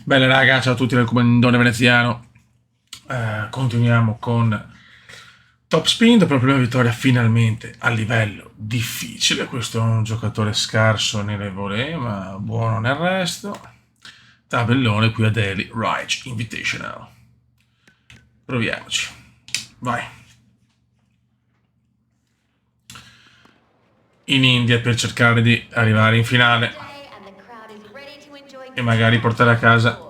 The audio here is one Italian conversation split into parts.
Bene raga, ciao a tutti dal comandone veneziano. Continuiamo con Top Spin dopo la prima vittoria finalmente a livello difficile. Questo è un giocatore scarso nelle volée, ma buono nel resto. Tabellone qui a Daily Reich Invitational. Proviamoci. Vai. In India per cercare di arrivare in finale e magari portare a casa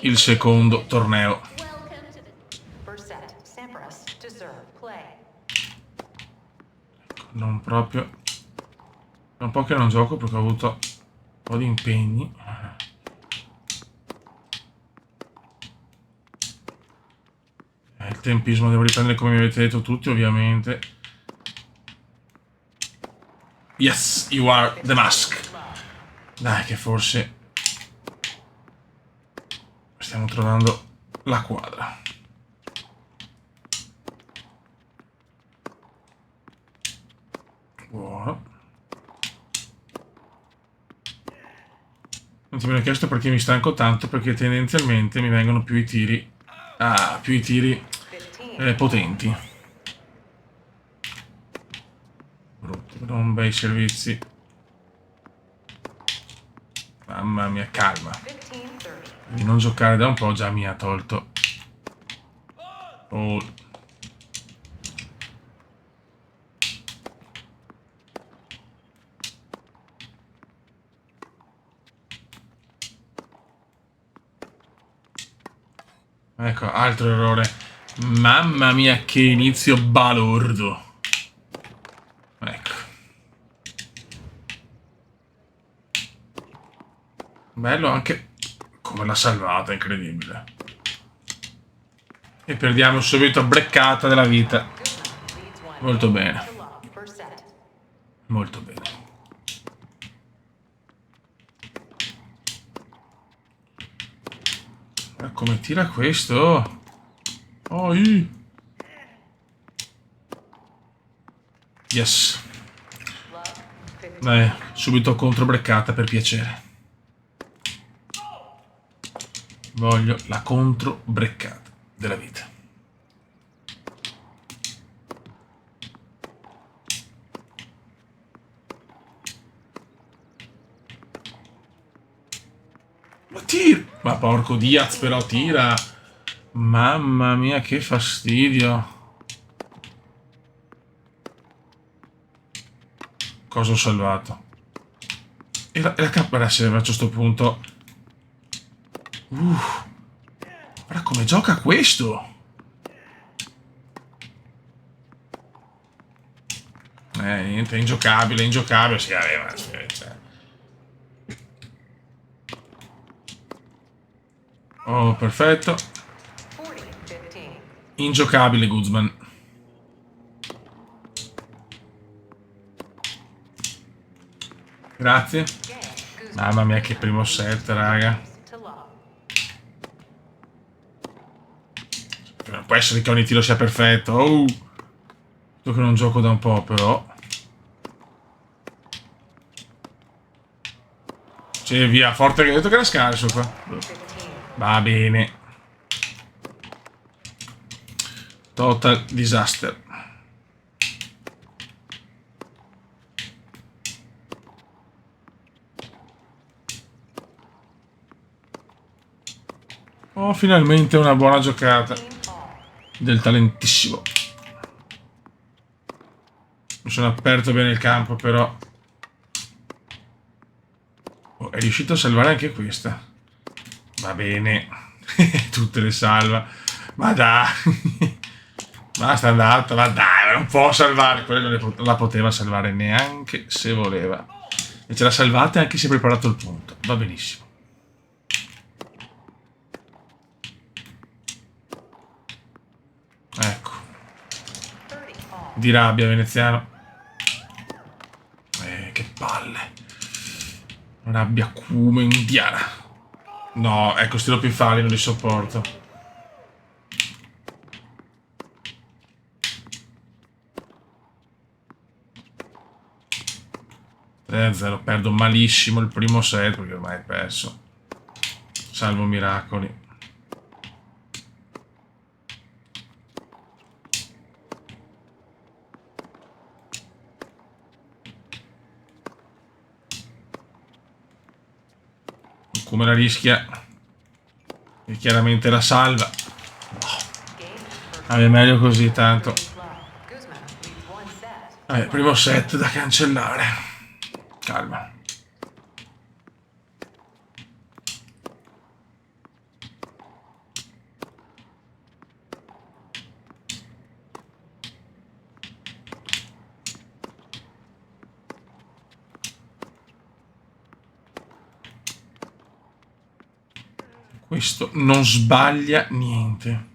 il secondo torneo. Non proprio. È un po' che non gioco perché ho avuto un po' di impegni. Il tempismo devo riprendere come mi avete detto tutti, ovviamente. Yes, you are the mask. Dai, che forse stiamo trovando la quadra. Buono. Non ti me l'ho chiesto perché mi stanco tanto, perché tendenzialmente mi vengono più i tiri. Più i tiri potenti. Brutti, non bei servizi. Mamma mia, calma. Di non giocare da un po' già mi ha tolto. Oh. Ecco, altro errore. Mamma mia, che inizio balordo. Ecco. Bello anche come l'ha salvata, incredibile. E perdiamo subito breccata della vita. Molto bene. Molto bene. Ma come tira questo? Oh, yes. Beh, subito contro breccata per piacere. Voglio la contro breccata della vita. Ma tira! Ma porco Diaz, però tira! Mamma mia, che fastidio! Cosa ho salvato? E la cappella serve a questo punto. Guarda come gioca questo! Niente, è ingiocabile, ingiocabile. Sì, ma cioè. Oh, perfetto. Ingiocabile, Guzman. Grazie. Mamma mia, che primo set, raga. Non può essere che ogni tiro sia perfetto. Oh! Io che non gioco da un po', però. Sì, via, forte che ho detto che era scarso qua. Va bene. Total disaster. Oh, finalmente una buona giocata del talentissimo. Mi sono aperto bene il campo, però. Oh, è riuscito a salvare anche questa. Va bene. Tutte le salva. Ma dai. Basta andata, ma dai, non può salvare. Quella non la poteva salvare neanche se voleva. E ce l'ha salvata e anche si è preparato il punto. Va benissimo. Ecco. Di rabbia, veneziano. Che palle. Rabbia cume indiana. No, ecco, sti doppi falli non li sopporto. Perdo malissimo il primo set perché ormai è perso. salvo miracoli. Come la rischia? E chiaramente la salva. Vabbè, meglio così tanto. Vabbè, primo set da cancellare. Calma. Questo non sbaglia niente.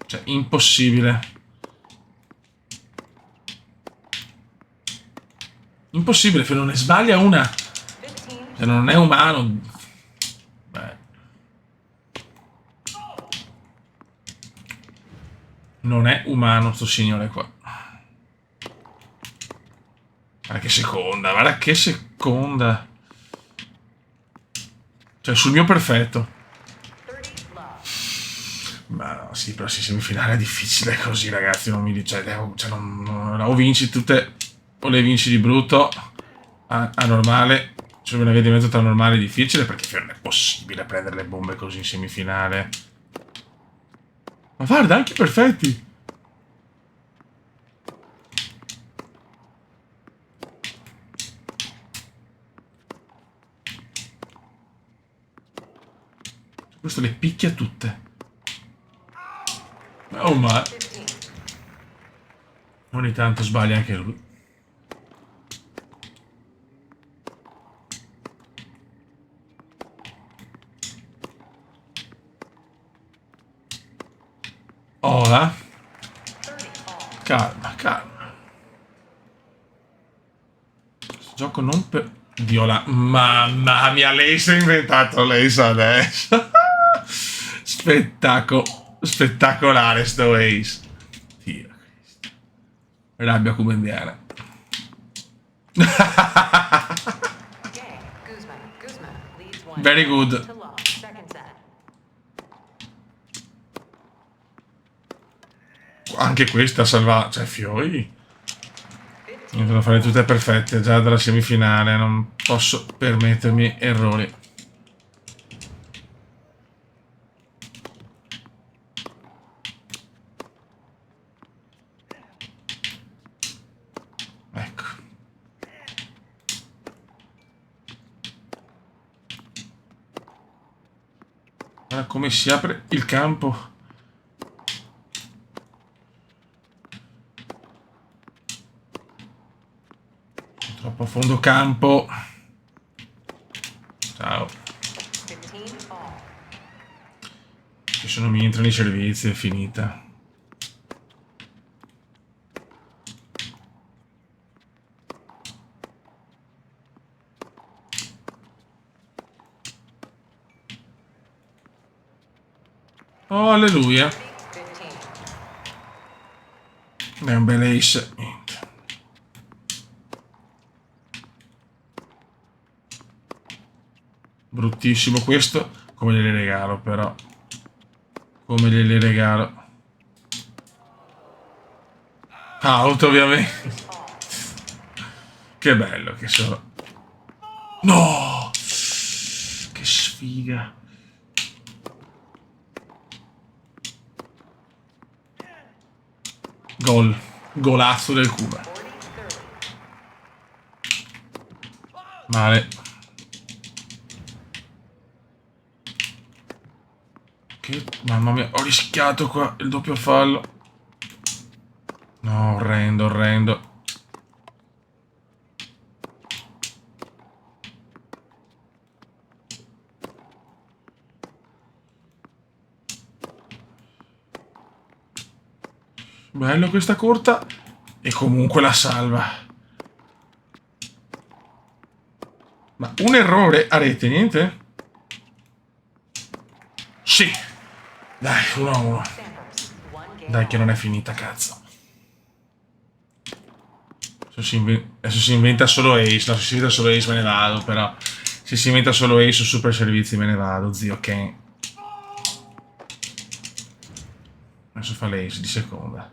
Cioè, impossibile. Impossibile, se non ne sbaglia una. Se non è umano. Beh. Non è umano sto signore qua. Guarda che seconda, guarda che seconda. Cioè, sul mio perfetto. Ma no, sì, però sì, semifinale è difficile così, ragazzi. Non mi dice, cioè, o vinci tutte, o le vinci di brutto a normale. C'è una via di mezzo tra normale e difficile, perché non è possibile prendere le bombe così in semifinale. Ma guarda, anche perfetti. Questo le picchia tutte. Oh, ma ogni tanto sbaglia anche lui. Ora. Calma, calma. Questo gioco non per... Viola. Mamma mia, lei si è inventato l'ace adesso. Spettacolare sto ace. Dio Cristo. Rabbia cubendiana. Very good. Anche questa salva, cioè fiori. Devo fare tutte perfette già dalla semifinale, non posso permettermi errori. Ecco. Guarda come si apre il campo. Troppo a fondo campo. Ciao. Che se non mi entrano i servizi è finita. Oh, alleluia. È un bel ace. Niente. Bruttissimo questo. Come gliele regalo, però. Come gliele regalo. Auto, ovviamente. Che bello che sono. No! Che sfiga. Gol. Golazzo del Cuba. Male. Che... Mamma mia, ho rischiato qua il doppio fallo. No, orrendo, orrendo. Bello questa corta. E comunque la salva. Ma un errore a rete, niente? Sì. Dai, 1-1. Dai che non è finita, cazzo. Adesso si inventa solo ace. No, se si inventa solo ace me ne vado, però. Se si inventa solo Ace o super servizi me ne vado, zio Ken. Adesso fa l'Ace di seconda.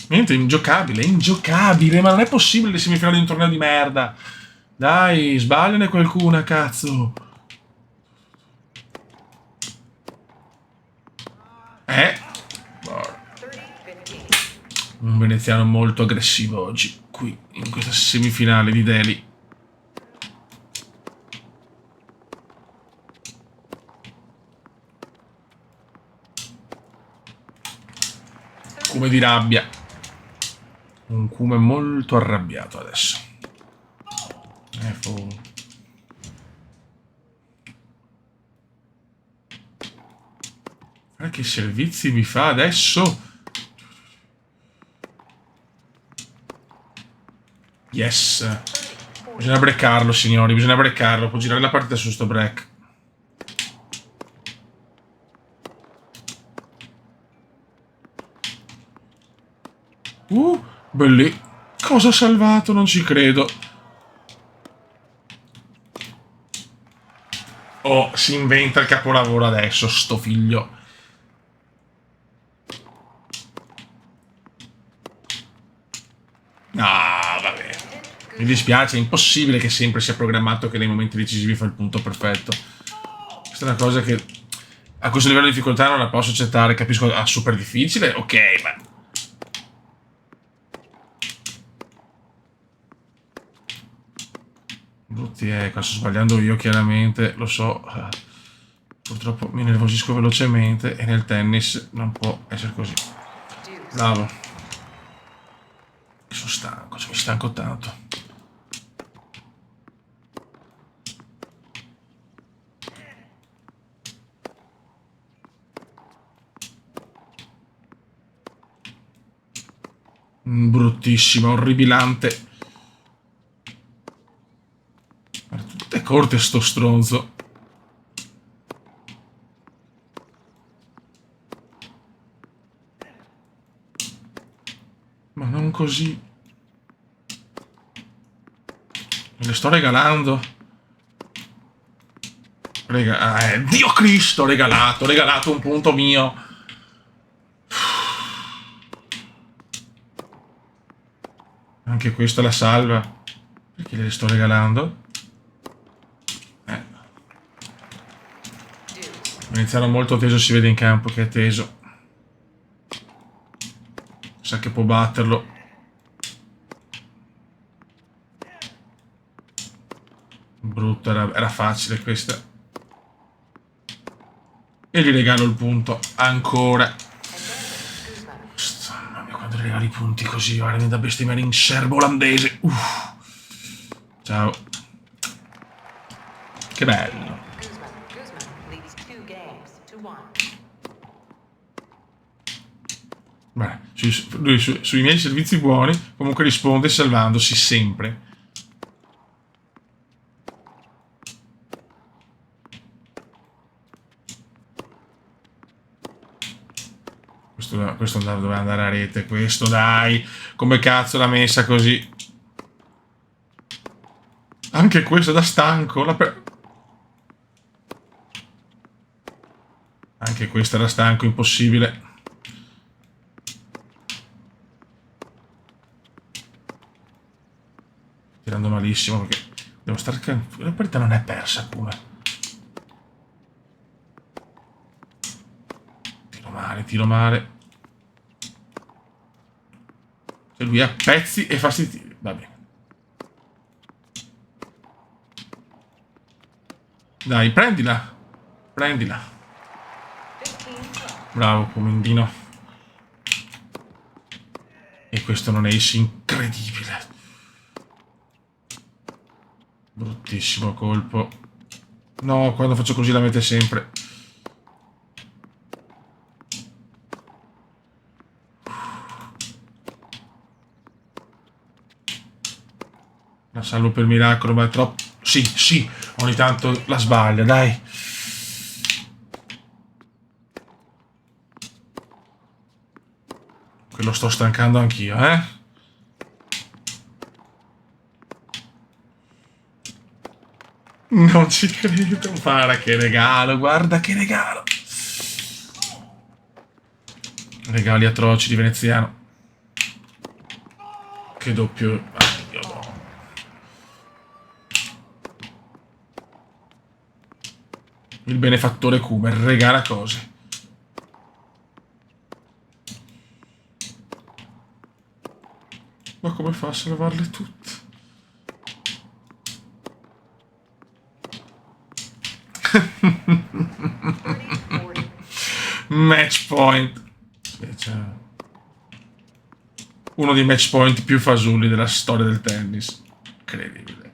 Niente, è ingiocabile, ma non è possibile le semifinali di un torneo di merda. Dai, sbagliane qualcuna, cazzo. Un veneziano molto aggressivo oggi, qui, in questa semifinale di Delhi. Cume di rabbia. Un Cume molto arrabbiato adesso. Guarda che servizi mi fa adesso. Yes. Bisogna breccarlo, signori, bisogna breccarlo. Può girare la partita su sto break. Belli. Cosa ha salvato? Non ci credo. Oh, si inventa il capolavoro adesso, sto figlio. No, vabbè. Mi dispiace, è impossibile che sempre sia programmato che nei momenti decisivi fa il punto perfetto. Questa è una cosa che a questo livello di difficoltà non la posso accettare. Capisco, super difficile, ok, ma... Brutti, qua sto sbagliando io chiaramente, lo so. Purtroppo mi nervosisco velocemente e nel tennis non può essere così. Bravo. Sono stanco, mi stanco tanto. Bruttissima, orribilante. Tutte corte sto stronzo. Ma non così. Me le sto regalando. Dio Cristo, regalato un punto mio. Anche questa la salva. Perché le sto regalando? Veneziano molto teso, si vede in campo che è teso. Sa che può batterlo. Brutta, era facile questa. E gli regalo il punto. Ancora. Mamma mia, quando regali i punti così, guarda, mi da bestemmiare in serbo olandese. Ciao. Che bello. Beh, lui sui miei servizi buoni comunque risponde salvandosi sempre. Questo doveva andare a rete, questo dai, come cazzo l'ha messa così? Anche questo da stanco, anche questa da stanco, impossibile. Tirando malissimo perché devo stare... La partita non è persa, come. Tiro male. Cioè lui ha pezzi e fa sti tiri. Va bene. Dai, prendila. Prendila. Bravo, Comendino. E questo non è incredibile. Bruttissimo colpo. No, quando faccio così la mette sempre. La salvo per miracolo, ma è troppo... Sì, ogni tanto la sbaglia, dai. Quello sto stancando anch'io, Non ci credo. Guarda che regalo, guarda che regalo. Regali atroci di veneziano. Che doppio. Dio, no. Il benefattore Kumer regala cose. Ma come fa a salvarle tutte? Match point. Cioè, uno dei match point più fasulli della storia del tennis. Incredibile.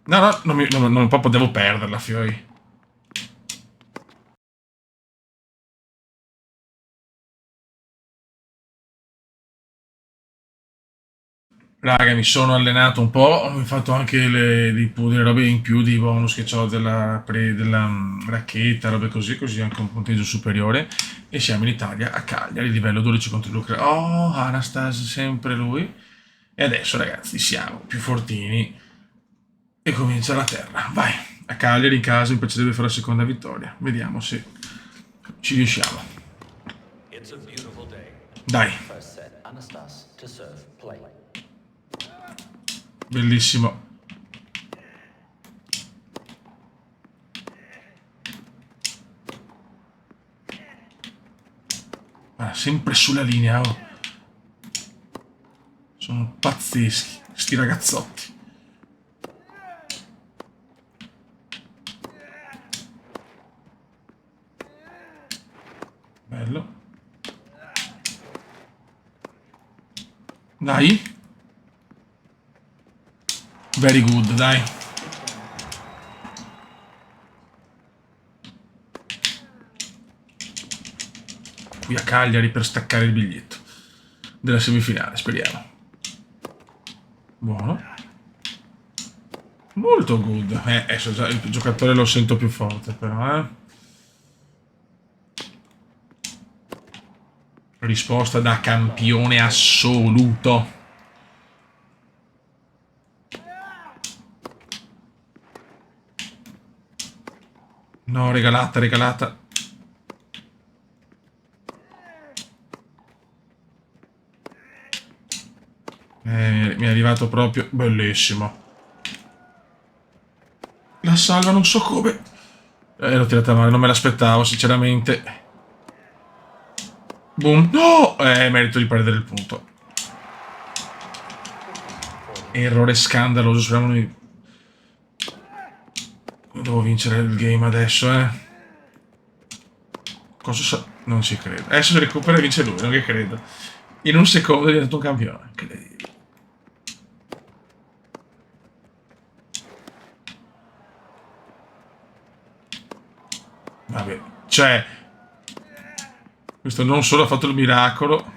No, no, non proprio devo perderla, Fioi. Raga, mi sono allenato un po', ho fatto anche delle robe in più di bonus che ho della racchetta, robe così, così anche un punteggio superiore. E siamo in Italia, a Cagliari, livello 12 contro l'Ucraina. Oh, Anastas, sempre lui. E adesso, ragazzi, siamo più fortini e comincia la terra. Vai, a Cagliari in casa mi piacerebbe fare la seconda vittoria. Vediamo se ci riusciamo. Dai, bellissimo. Ah, sempre sulla linea, oh. Sono pazzeschi, sti ragazzotti. Bello. Dai. Very good, dai. Qui a Cagliari per staccare il biglietto della semifinale, speriamo. Buono. Molto good. Adesso già il giocatore lo sento più forte, però, Risposta da campione assoluto. No, regalata, regalata. Mi è arrivato proprio. Bellissimo. La salva non so come. L'ho tirata male, non me l'aspettavo, sinceramente. Boom. No! Merito di perdere il punto. Errore scandaloso. Speriamo di... Devo vincere il game adesso, Cosa sa... Non ci credo. Adesso si recupera e vince lui, non che credo. In un secondo è diventato un campione. Incredibile. Vabbè, cioè... Questo non solo ha fatto il miracolo...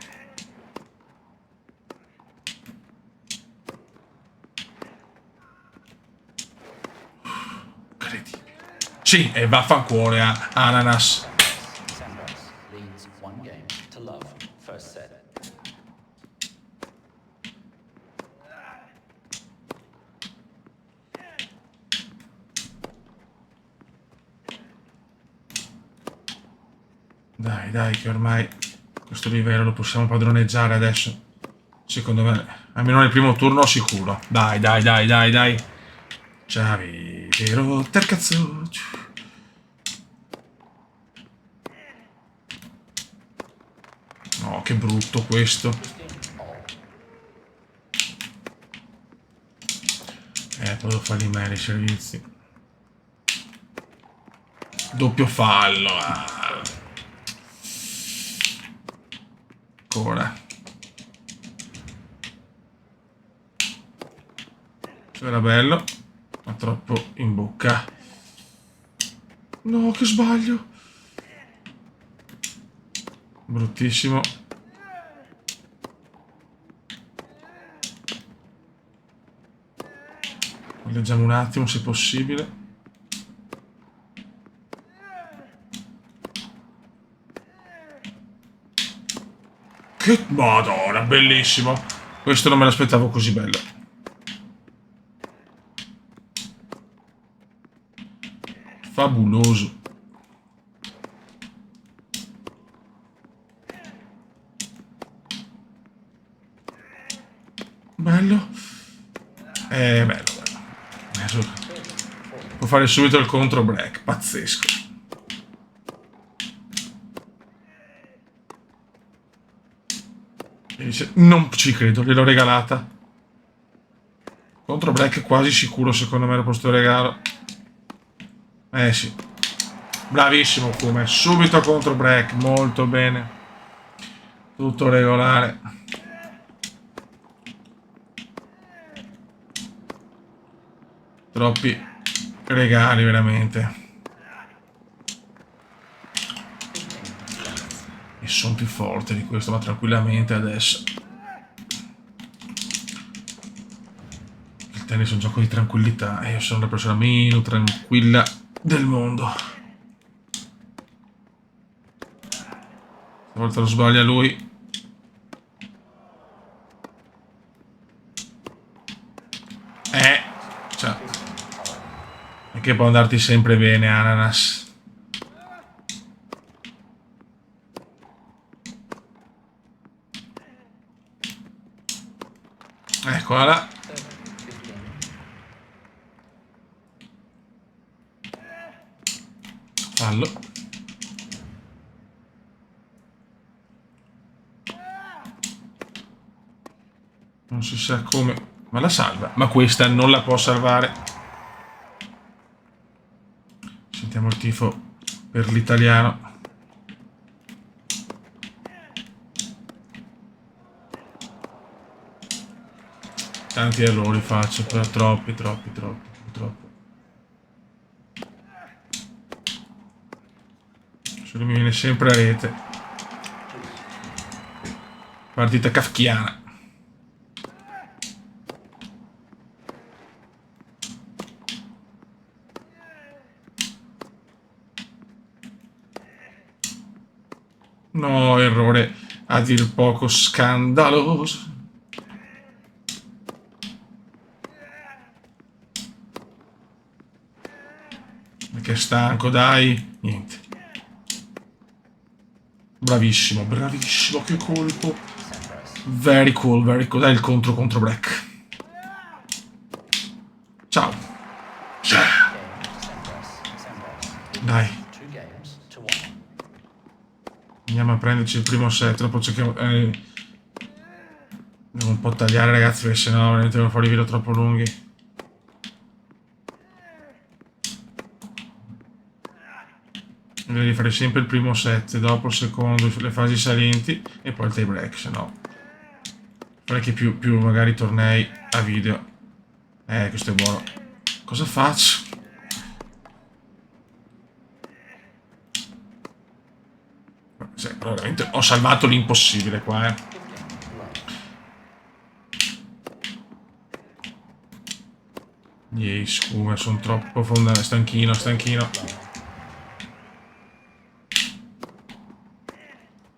Incredibile. Sì, e vaffanculo a Ananas. Dai, dai, che ormai questo livello lo possiamo padroneggiare adesso. Secondo me, almeno nel primo turno sicuro. Dai, dai, dai, dai, dai. Ci avete rotto il cazzo. No, che brutto questo. Devo farli meglio i servizi. Doppio fallo. Ancora. Era bello, ma troppo in bocca. No, che sbaglio. Bruttissimo. Leggiamo un attimo se possibile. Che madonna, bellissimo. Questo non me l'aspettavo così bello. Fabuloso. Bello. Bello. Adesso può fare subito il contro break. Pazzesco. E dice, non ci credo, gliel'ho regalata. Contro break quasi sicuro, secondo me, era posto regalo. Sì. Bravissimo Kume. Subito contro break. Molto bene. Tutto regolare. Troppi regali, veramente. E sono più forte di questo, ma tranquillamente adesso. Il tennis è un gioco di tranquillità e io sono la persona meno tranquilla del mondo. Stavolta lo sbaglia lui. Cioè, è che può andarti sempre bene, Ananas. Eccola là. Fallo. Non si sa come, ma la salva. Ma questa non la può salvare. Sentiamo il tifo per l'italiano. Tanti errori faccio, però troppi. Solo mi viene sempre a rete. Partita kafkiana. No, errore a dir poco scandaloso. Perché è stanco, dai. Niente. Bravissimo, che colpo. Very cool. Dai il contro Black. Ciao. Dai. Andiamo a prenderci il primo set, dopo cerchiamo... devo un po' tagliare, ragazzi, perché sennò veramente devo fare i video troppo lunghi. Devi fare sempre il primo set, dopo il secondo, le fasi salienti e poi il tie break, sennò... Fare che più magari tornei a video. Questo è buono. Cosa faccio? Sì, veramente ho salvato l'impossibile qua, Yay, scusa, sono troppo stanchino.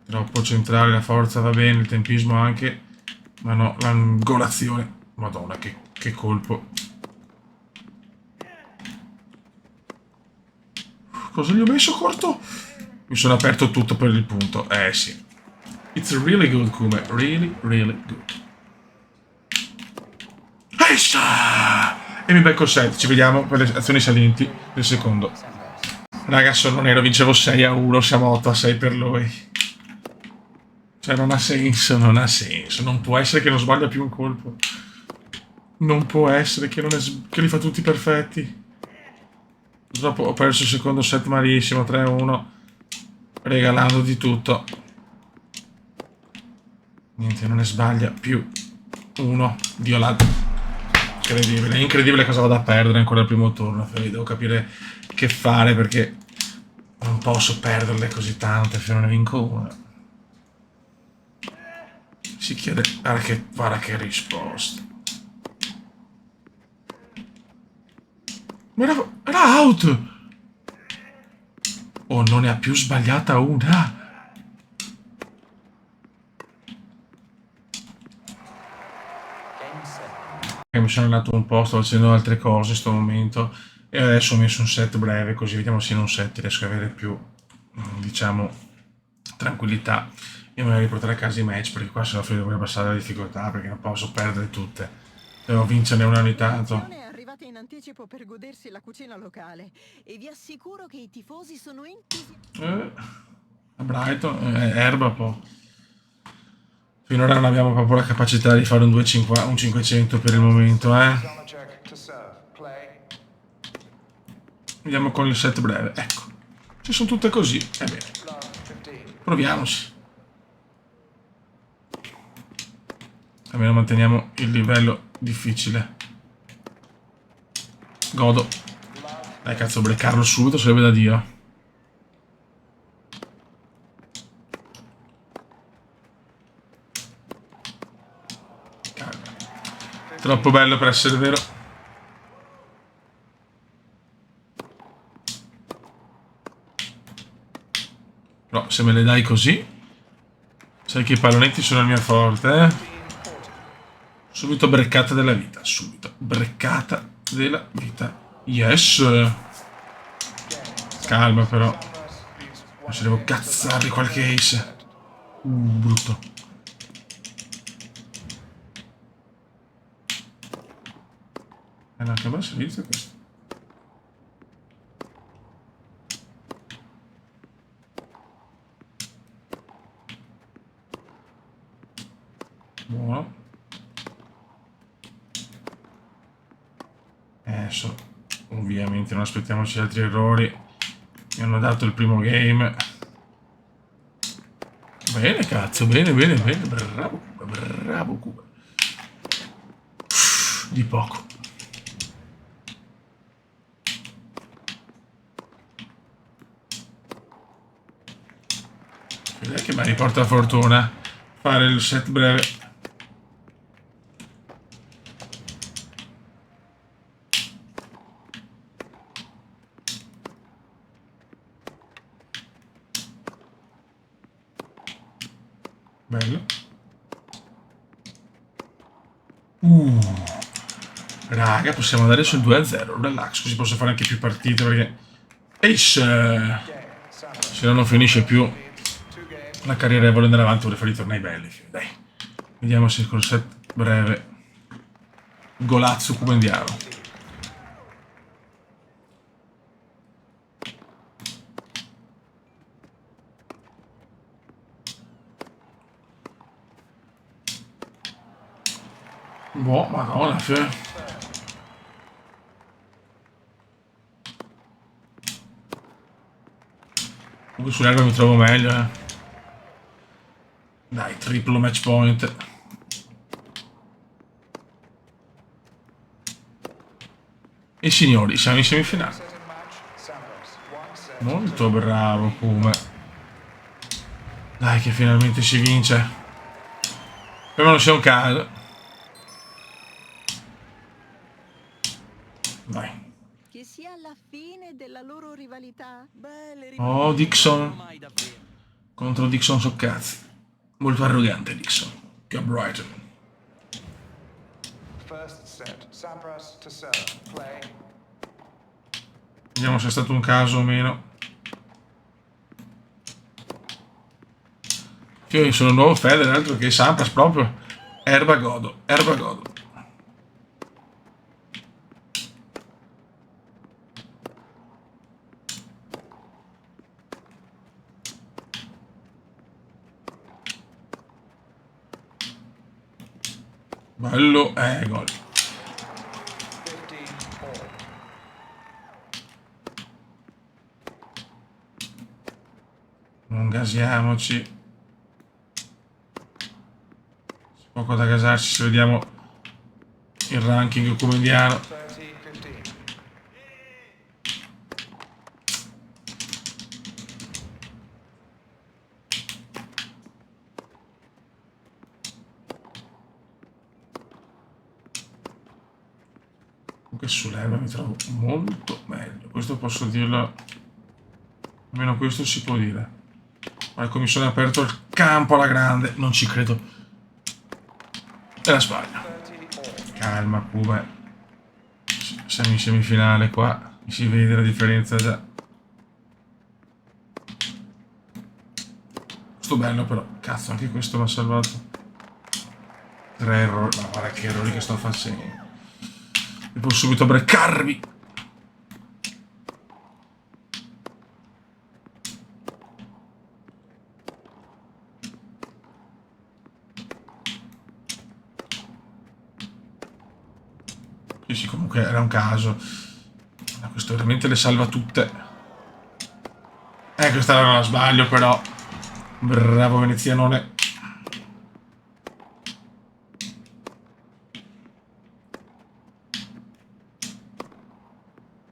Troppo centrale, la forza va bene, il tempismo anche, ma no, l'angolazione. Madonna, che colpo. Cosa gli ho messo corto? Mi sono aperto tutto per il punto. Sì. It's really good, Kume. Really good. E mi becco 7. Ci vediamo per le azioni salienti del secondo. Raga, sono nero, vincevo 6-1. Siamo 8-6 per lui. Cioè, non ha senso. Non può essere che non sbaglia più un colpo. Non può essere che li fa tutti perfetti. Purtroppo ho perso il secondo set malissimo, 3-1. Regalando di tutto. Niente, non ne sbaglia più uno. Dio là. Incredibile, incredibile cosa vado a perdere ancora il primo turno. Devo capire che fare perché non posso perderle così tante se non ne vinco una. Si chiede, guarda che risposta. Ma era out! Oh, non ne ha più sbagliata una. mi sono andato un po', sto facendo altre cose in questo momento e adesso ho messo un set breve, così vediamo se in un set riesco ad avere più, diciamo, tranquillità e magari portare a casa i match, perché qua se no devo abbassare la difficoltà, perché non posso perdere tutte, devo vincerne una ogni tanto. È arrivata in anticipo per godersi la cucina locale e vi assicuro che i tifosi sono entusiasti. A Brighton, Erba poi. Finora non abbiamo proprio la capacità di fare un 250, un 500 per il momento, Andiamo con il set breve, ecco. Ci sono tutte così, bene. Proviamoci. Almeno manteniamo il livello difficile. Godo. Dai cazzo, breakarlo subito sarebbe da Dio. Troppo bello per essere vero. Però se me le dai così, sai che i pallonetti sono il mio forte, Subito breccata della vita, subito. Breccata della vita. Yes! Calma però. Adesso devo cazzarli qualche ace. Brutto. No, che bel servizio questo. Buono. Adesso ovviamente non aspettiamoci altri errori. Mi hanno dato il primo game. Bene cazzo, bene, bravo Cuba, bravo Cuba. Di poco. Vedete che mi riporta fortuna fare il set breve. Bello. Raga, possiamo andare sul 2-0, relax, così posso fare anche più partite perché ace, se no non finisce più la carriera e voglio andare avanti, vorrei fare i tornei belli. Dai, vediamo se col set breve golazzo come andiamo. Boh, madonna, comunque sull'erba mi trovo meglio, Dai, triplo match point. E signori, siamo in semifinale. Molto bravo Kuma. Dai che finalmente si vince. Prima non sia un caso. Vai. Che sia la fine della loro rivalità. Oh, Dixon. Contro Dixon so cazzi. Molto arrogante Dixon. Che a Brighton. Vediamo se è stato un caso o meno. Io sono un nuovo Federer, altro che Sampras proprio. Erba godo, erba godo. Bello, gol. Non gasiamoci. Poco da gasarci se vediamo il ranking comediano. Comunque sull'erba mi trovo molto meglio. Questo posso dirlo. Almeno questo si può dire. Ma ecco, mi sono aperto il campo alla grande. Non ci credo. E la sbaglia. Calma, Kuma. Siamo in semifinale qua. Si vede la differenza già. Sto bello però. Cazzo, anche questo l'ha salvato. 3 errori. Ma guarda che errori che sto facendo. Devo subito breccarmi. Sì, comunque era un caso. Ma questo veramente le salva tutte. Questa non la sbaglio però. Bravo venezianone.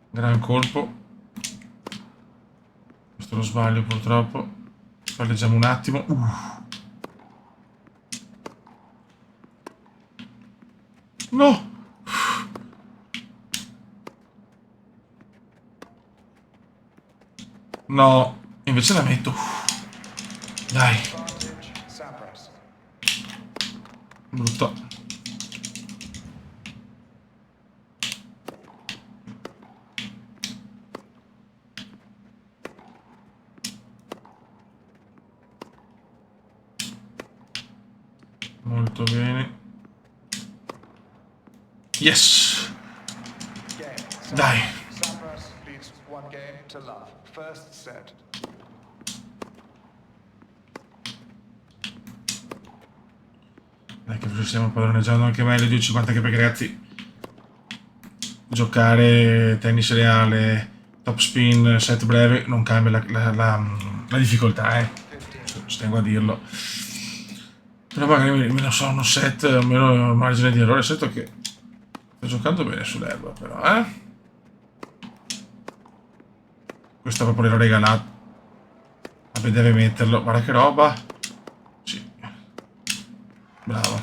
Gran colpo. Questo lo sbaglio purtroppo. Palleggiamo un attimo. No! No, invece la metto. Dai. Brutto. Molto bene. Yes! Dai. Dai che forse stiamo padroneggiando anche meglio di 50, anche perché ragazzi giocare tennis reale, top spin, set breve non cambia la difficoltà, ci tengo a dirlo. Però magari meno so uno set, meno margine di errore, certo che sto giocando bene sull'erba però, Questo proprio l'ero regalato. Vabbè, deve metterlo, guarda che roba. Sì. Bravo.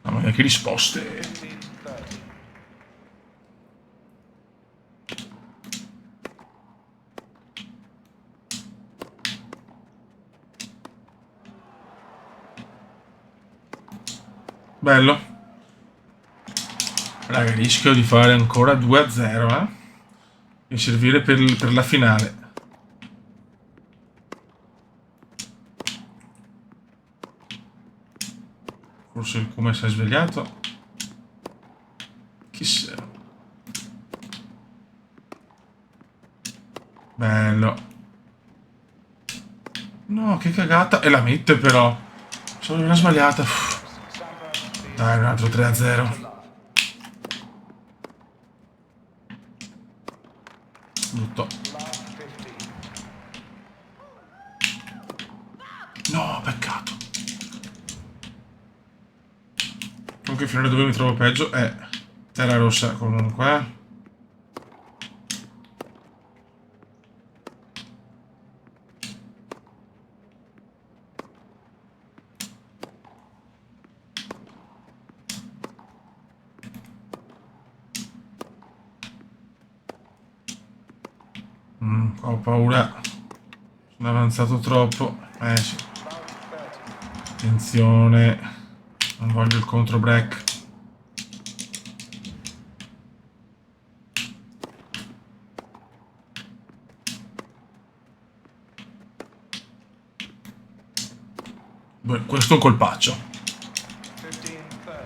Mamma mia, che risposte. Bello. Raga, rischio di fare ancora 2-0, e servire per la finale. Forse il come si è svegliato. Chissà. Bello. No, che cagata. E la mette però. Sono una sbagliata. Dai, un altro 3-0. Brutto. No, peccato. Comunque finora dove mi trovo peggio è terra rossa comunque. Ho paura. Sono avanzato troppo. Sì. Attenzione. Non voglio il contro break. Beh, questo è un colpaccio.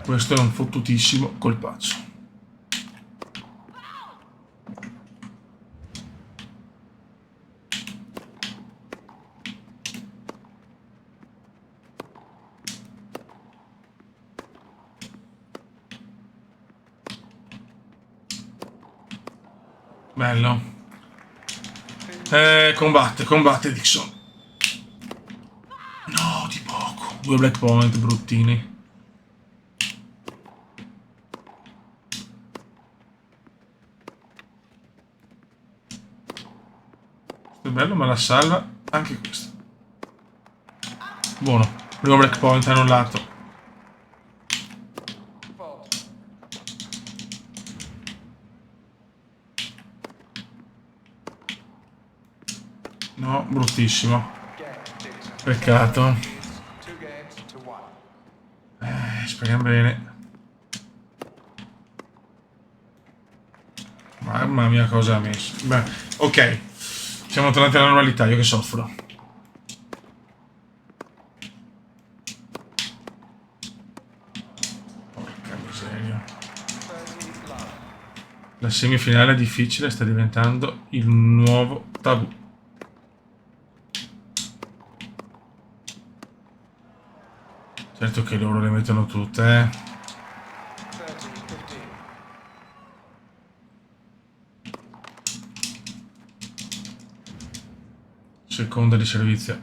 Questo è un fottutissimo colpaccio. Bello. Combatte Dixon. No, di poco. 2 black point bruttini. Questo è bello, ma la salva anche questo. Buono. Primo black point annullato. No, bruttissimo. Peccato. Speriamo bene. Mamma mia, cosa ha messo. Beh, ok. Siamo tornati alla normalità, io che soffro. Porca miseria. La semifinale difficile sta diventando il nuovo tabù. Certo che loro le mettono tutte, eh. Seconda di servizio.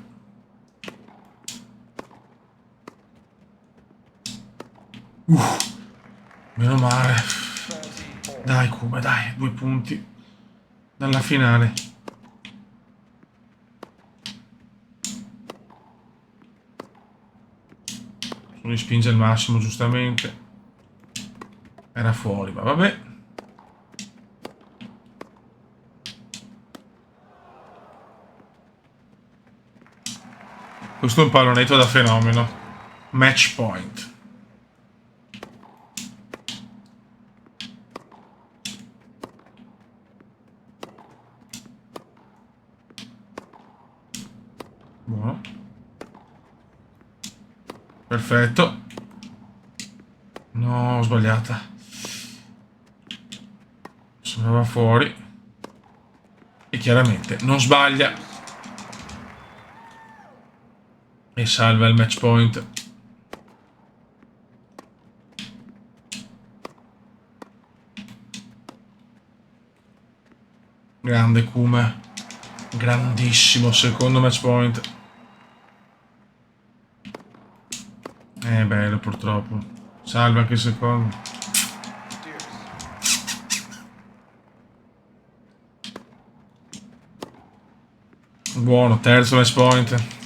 Meno male. Dai Kuma, dai, 2 punti dalla finale. Lui spinge al massimo, giustamente. Era fuori, ma vabbè. Questo è un pallonetto da fenomeno. Match point. Buono. Perfetto. No, ho sbagliata. Sembrava fuori. E chiaramente non sbaglia. E salva il match point. Grande Kuma. Grandissimo secondo match point. Bello purtroppo. Salva anche il secondo. Buono, terzo match point.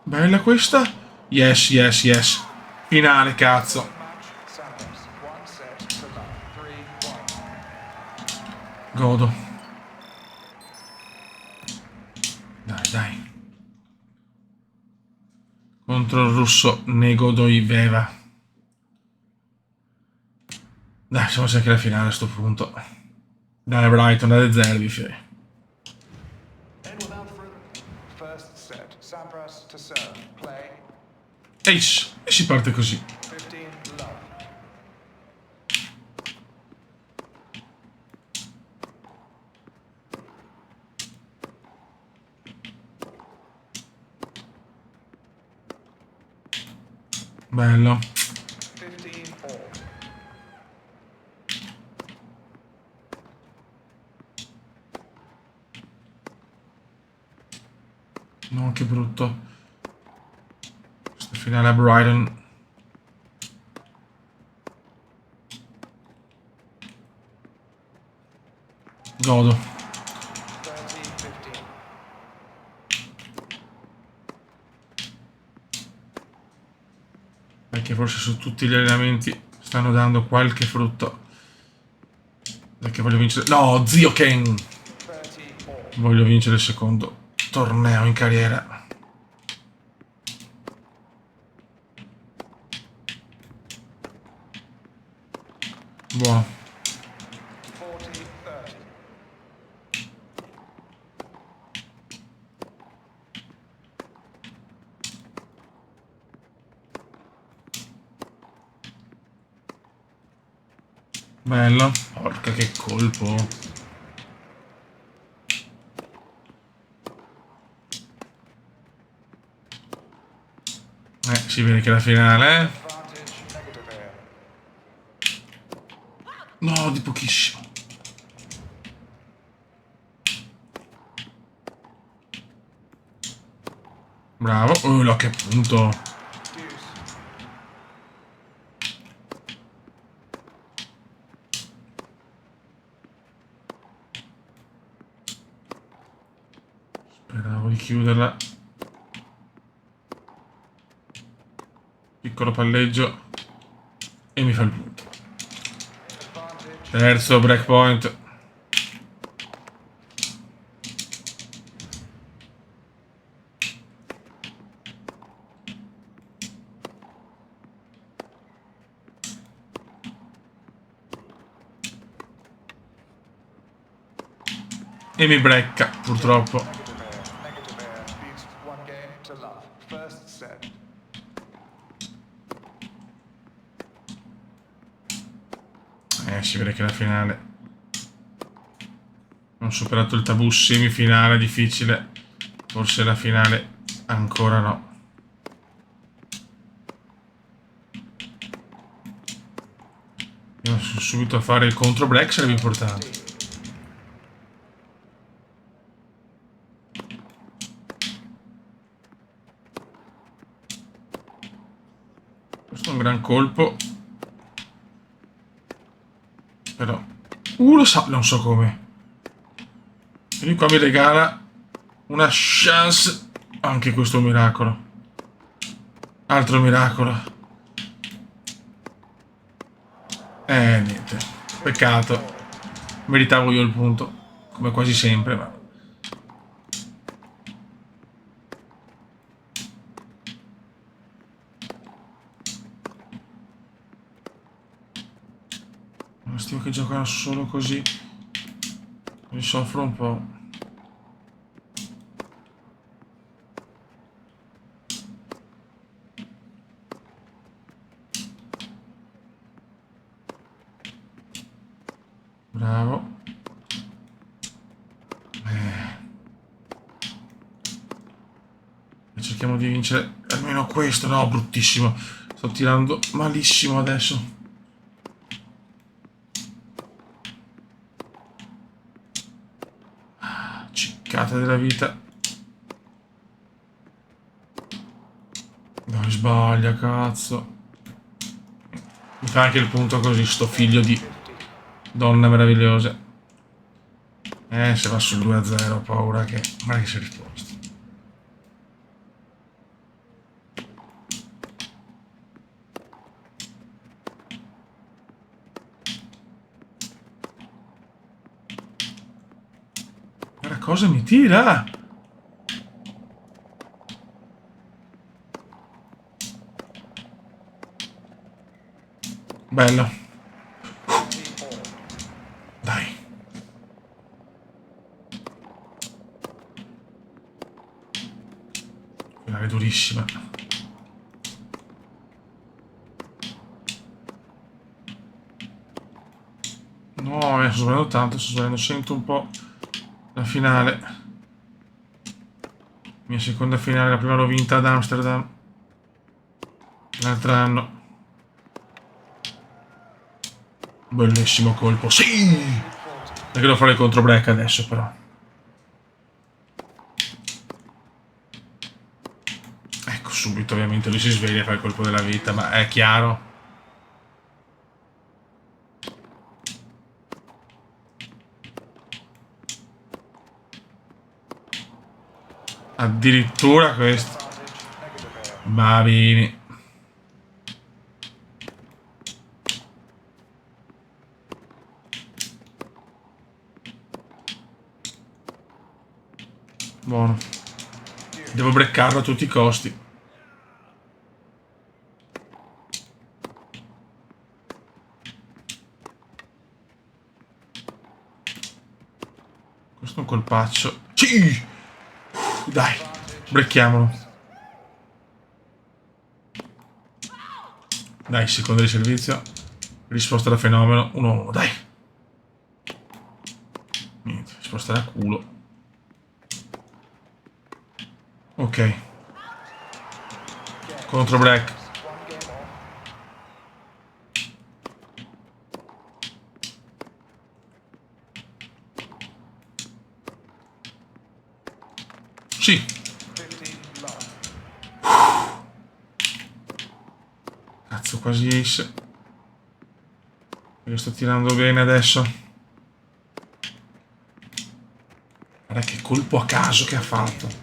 Bella questa. Yes, yes, yes. Finale, cazzo. Godo. Dai, dai. Contro il russo ne godo i veva. Dai, siamo anche alla finale a sto punto. Dai Brighton, dai Zerbi, fieri. Ace. E si parte così. Bello. No, che brutto. Questa finale a Brighton. Godo. Perché forse su tutti gli allenamenti stanno dando qualche frutto. Perché voglio vincere. No, zio Ken! Voglio vincere il secondo torneo in carriera. Buono. Bello. Porca che colpo. Si vede che è la finale, eh? No, di pochissimo. Bravo. Oh, là, che punto. Speravo di chiuderla. Piccolo palleggio. E mi fa il punto. Terzo breakpoint. E mi brecca, purtroppo. Si vede che la finale non ho superato il tabù semifinale difficile, forse la finale ancora no. Io subito a fare il contro break sarebbe importante. Questo è un gran colpo, però lo sa, non so come. E lui qua mi regala una chance. Anche questo è un miracolo. Altro miracolo. Niente. Peccato. Meritavo io il punto. Come quasi sempre, ma... Non stiamo che giocano solo così. Mi soffro un po'. Bravo. Cerchiamo di vincere almeno questo. No, bruttissimo. Sto tirando malissimo adesso. Ciccata della vita. Dai, sbaglia, cazzo. Mi fa anche il punto così, sto figlio di donna meravigliosa. Se va sul 2-0, ho paura che... Guarda che si è risposto. Guarda cosa mi tira! Bello. Dai. Quella è durissima. No, sto sbagliando tanto, sto sbagliando. Sento un po' la finale. Mia seconda finale, la prima l'ho vinta ad Amsterdam. L'altro anno. Bellissimo colpo. Sì! Perché devo fare il contro break adesso però. Ecco, subito ovviamente lui si sveglia e fa il colpo della vita, ma è chiaro. Addirittura questo. Va bene. Buono. Devo breccarlo a tutti i costi. Questo è un colpaccio. Sì! Dai, brecchiamolo. Dai, secondo di servizio. Risposta da fenomeno. 1-1, dai. Niente, risposta da culo. Ok. Contro break. Sì. Cazzo, quasi ace. Io sto tirando bene adesso. Guarda che colpo a caso che ha fatto.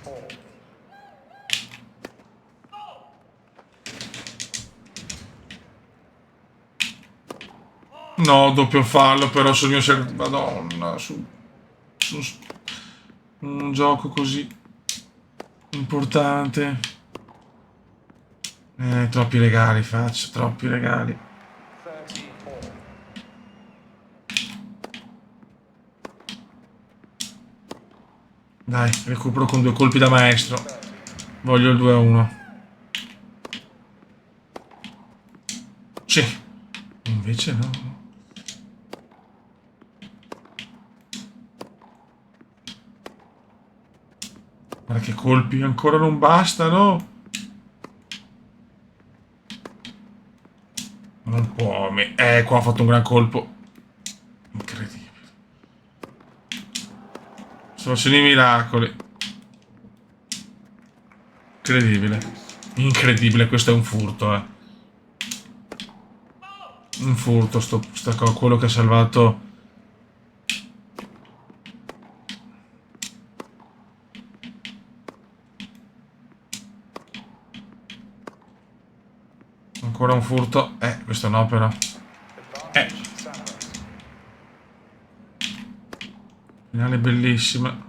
No, doppio fallo però sul mio servizio. Madonna, su un gioco così importante. Troppi regali faccio, troppi regali. Dai, recupero con 2 colpi da maestro. Voglio il 2-1. Sì. Invece no. Guarda che colpi, ancora non bastano. Non può. Qua ha fatto un gran colpo. Incredibile. Sono facendo i miracoli. Incredibile. Incredibile, questo è un furto, eh. Un furto, quello che ha salvato. Ancora un furto. Questo no però. Finale bellissima.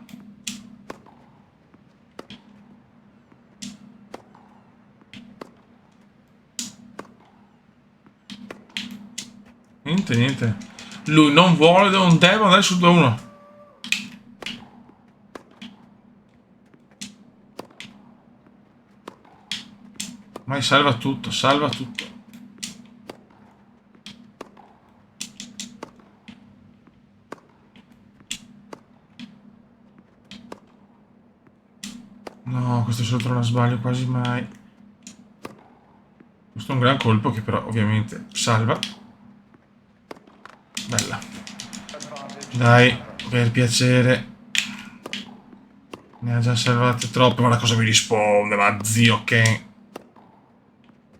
Niente, niente. Lui non vuole, non deve andare sul 2-1. Mai salva tutto, salva tutto. No, questo sotto non sbaglio quasi mai. Questo è un gran colpo che però ovviamente salva. Bella. Dai, per piacere. Ne ha già salvate troppe, guarda cosa mi risponde, ma zio Ken.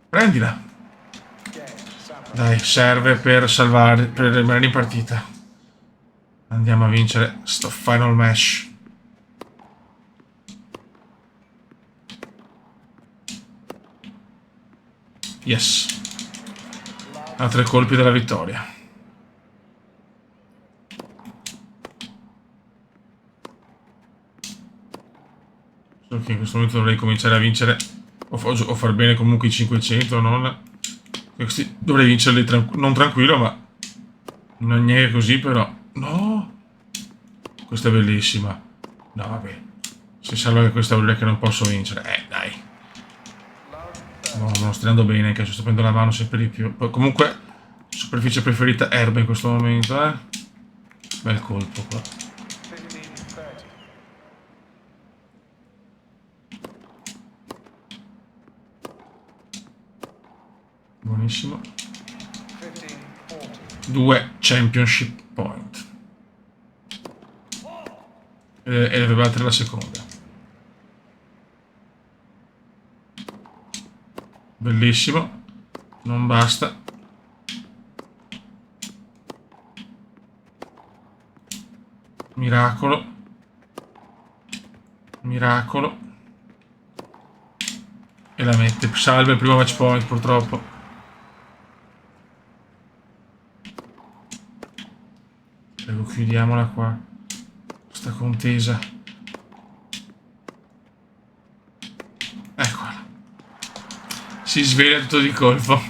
Prendila. Dai, serve per salvare, per rimanere in partita. Andiamo a vincere sto final match. Yes. A 3 colpi della vittoria. Solo che in questo momento dovrei cominciare a vincere o far bene comunque i 500, non... Questi dovrei vincerli non tranquillo, ma non è così però. No! Questa è bellissima. No, vabbè. Si salva che questa vuol dire che non posso vincere. Dai. No, me lo sto andando bene, anche se sto prendendo la mano sempre di più. Poi, comunque, superficie preferita erba in questo momento, eh. Bel colpo qua. Buonissimo. 2 championship point. E deve battere la seconda. Bellissimo. Non basta. Miracolo. Miracolo. E la mette. Salve il primo match point purtroppo. Prego, chiudiamola qua. Questa contesa. Eccola. Si sveglia tutto di colpo.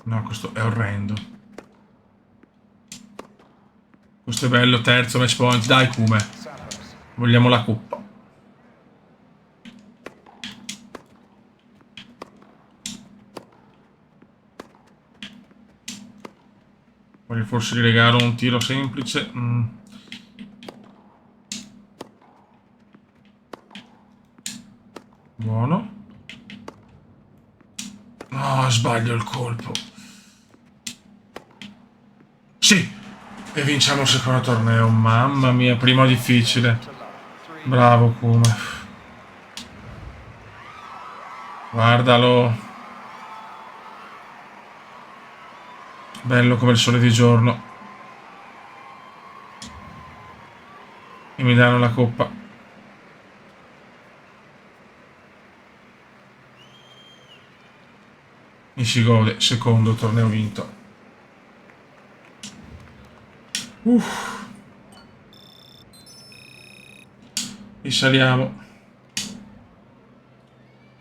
No, questo è orrendo. Questo è bello, terzo match point. Dai, Kume. Vogliamo la coppa. Voglio forse gli regalo un tiro semplice. Buono. No, sbaglio il colpo. Sì! E vinciamo il secondo torneo. Mamma mia, primo difficile. Bravo Kume. Guardalo. Bello come il sole di giorno. E mi danno la coppa. Mi si gode. Secondo torneo vinto. Risaliamo.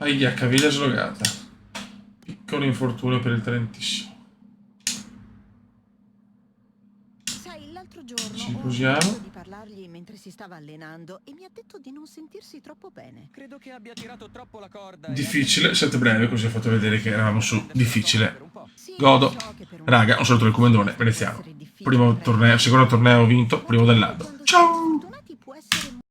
Aia, caviglia slogata. Piccolo infortunio per il Trentissimo. Sai, l'altro giorno Ci ho posiamo. cercato di parlargli mentre si stava allenando e mi ha detto di non sentirsi troppo bene. Credo che abbia tirato troppo la corda. Difficile, 7 breve, così ho fatto vedere che eravamo su. Difficile. Sì, Godo. so che per un Raga, un saluto del ragazzo comandone, può iniziamo. essere difficile Primo torneo, secondo torneo vinto, primo dell'anno. Ciao!